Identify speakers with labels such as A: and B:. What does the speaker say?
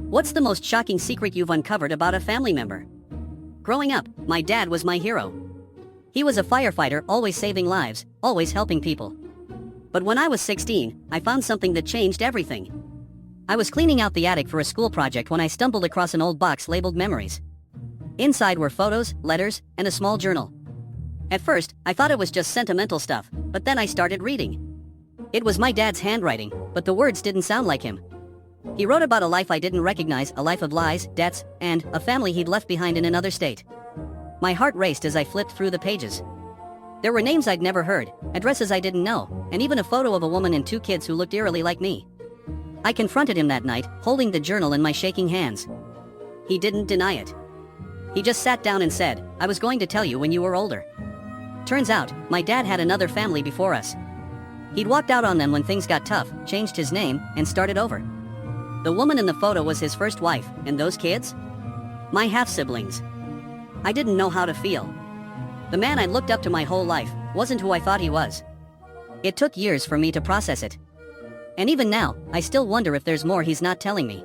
A: What's the most shocking secret you've uncovered about a family member? Growing up, my dad was my hero. He was a firefighter, always saving lives, always helping people. But when I was 16, I found something that changed everything. I was cleaning out the attic for a school project when I stumbled across an old box labeled Memories. Inside were photos, letters, and a small journal. At first, I thought it was just sentimental stuff, but then I started reading. It was my dad's handwriting, but the words didn't sound like him. He wrote about a life I didn't recognize, a life of lies, debts, and a family he'd left behind in another state. My heart raced as I flipped through the pages. There were names I'd never heard, addresses I didn't know, and even a photo of a woman and two kids who looked eerily like me. I confronted him that night, holding the journal in my shaking hands. He didn't deny it. He just sat down and said, "I was going to tell you when you were older." Turns out, my dad had another family before us. He'd walked out on them when things got tough, changed his name, and started over. The woman in the photo was his first wife, and those kids? My half-siblings. I didn't know how to feel. The man I'd looked up to my whole life wasn't who I thought he was. It took years for me to process it. And even now, I still wonder if there's more he's not telling me.